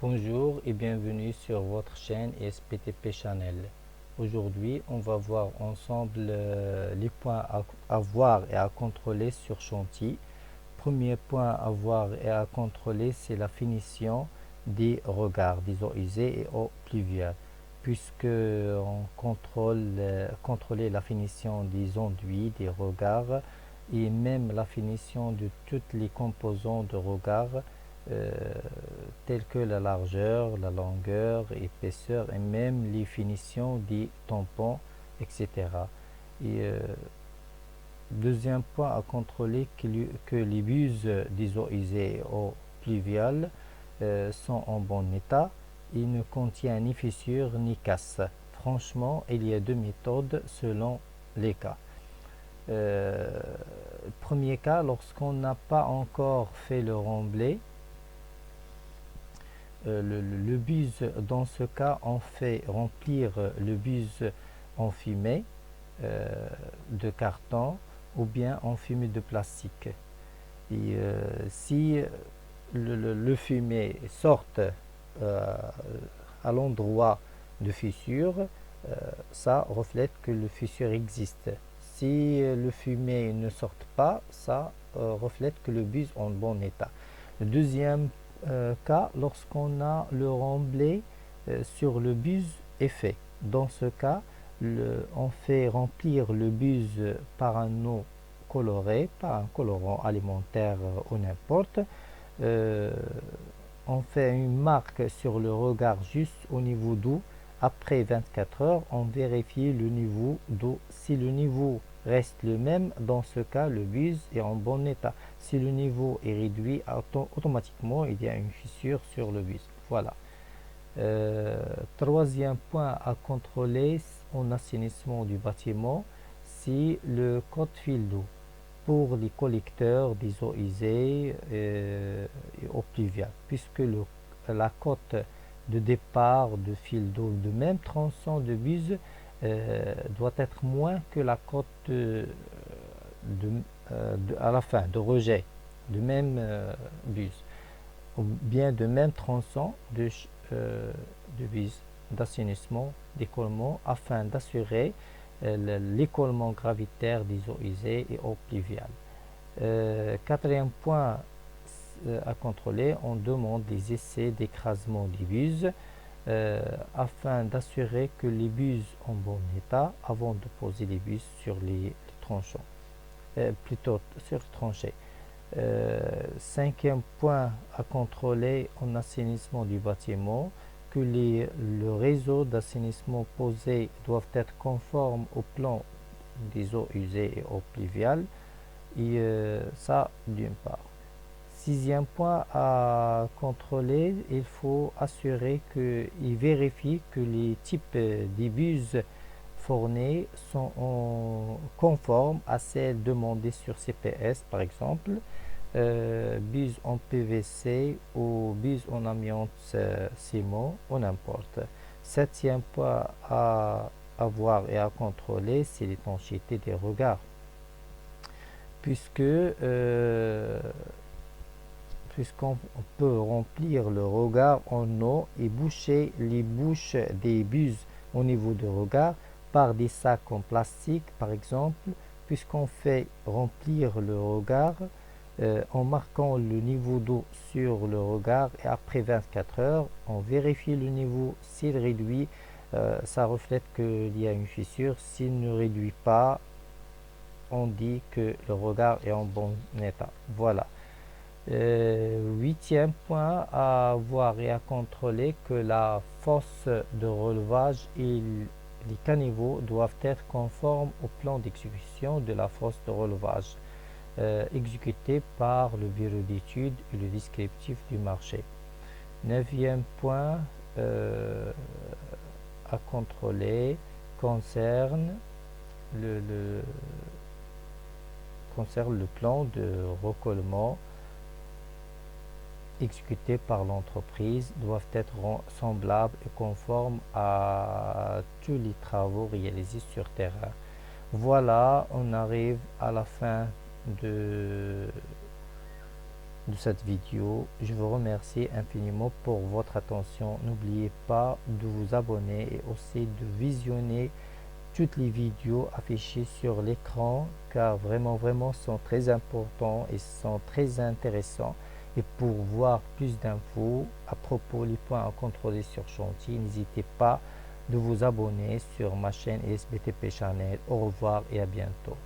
Bonjour et bienvenue sur votre chaîne SPTP Channel. Aujourd'hui, on va voir ensemble les points à voir et à contrôler sur chantier. Premier point à voir et à contrôler, c'est la finition des regards des eaux usées et eaux pluviales, puisque on contrôler la finition des enduits, des regards et même la finition de toutes les composants de regard euh, telles que la largeur, la longueur, épaisseur et même les finitions des tampons, etc. Et deuxième point à contrôler que les buses des eaux usées et eaux pluviales sont en bon état. Il ne contient ni fissures ni casse. Franchement, il y a deux méthodes selon les cas. Premier cas, lorsqu'on n'a pas encore fait le remblai, le buse, dans ce cas, on fait remplir le buse en fumée de carton ou bien en fumée de plastique. Et si le fumée sort à l'endroit de fissure, ça reflète que le fissure existe. Si le fumée ne sort pas, ça reflète que le buse est en bon état. Le deuxième cas, lorsqu'on a le remblai sur le buse est fait. Dans ce cas, on fait remplir le buse par un eau colorée, par un colorant alimentaire ou n'importe. Euh, on fait une marque sur le regard juste au niveau d'eau. Après 24 heures, on vérifie le niveau d'eau. Si le niveau reste le même, dans ce cas, le buse est en bon état. Si le niveau est réduit, automatiquement, il y a une fissure sur le buse. Voilà. Troisième point à contrôler en assainissement du bâtiment, c'est le code fil d'eau pour les collecteurs des eaux usées et eaux pluviales, puisque la cote de départ de fil d'eau de même tronçon de buse doit être moins que la cote à la fin de rejet de même buse, ou bien de même tronçon de buse d'assainissement, d'écoulement, afin d'assurer l'écoulement gravitaire des eaux usées et eaux pluviales. Quatrième point à contrôler, on demande des essais d'écrasement des buses afin d'assurer que les buses sont en bon état avant de poser les buses sur les tronçons, plutôt sur les tranchées. Cinquième point à contrôler en assainissement du bâtiment, que le réseau d'assainissement posé doivent être conformes au plan des eaux usées et eaux pluviales. Et ça, d'une part. Sixième point à contrôler, il faut assurer et vérifier que les types des buses fournées sont conformes à celles demandées sur CPS, par exemple, buse en PVC ou buse en amiante ciment ou n'importe. Septième point à voir et à contrôler, c'est l'étanchéité des regards, puisque puisqu'on peut remplir le regard en eau et boucher les bouches des buses au niveau du regard par des sacs en plastique, par exemple, puisqu'on fait remplir le regard en marquant le niveau d'eau sur le regard et après 24 heures, on vérifie le niveau. S'il réduit, ça reflète qu'il y a une fissure. S'il ne réduit pas, on dit que le regard est en bon état. Voilà. Huitième point à voir et à contrôler, que la fosse de relevage et les caniveaux doivent être conformes au plan d'exécution de la fosse de relevage exécuté par le bureau d'études et le descriptif du marché. Neuvième point à contrôler concerne le plan de recollement exécutés par l'entreprise doivent être semblables et conformes à tous les travaux réalisés sur terrain. Voilà, on arrive à la fin de cette vidéo. Je vous remercie infiniment pour votre attention. N'oubliez pas de vous abonner et aussi de visionner toutes les vidéos affichées sur l'écran, car vraiment sont très importants et sont très intéressants. Et pour voir plus d'infos à propos des points à contrôler sur chantier, n'hésitez pas de vous abonner sur ma chaîne SBTP Channel. Au revoir et à bientôt.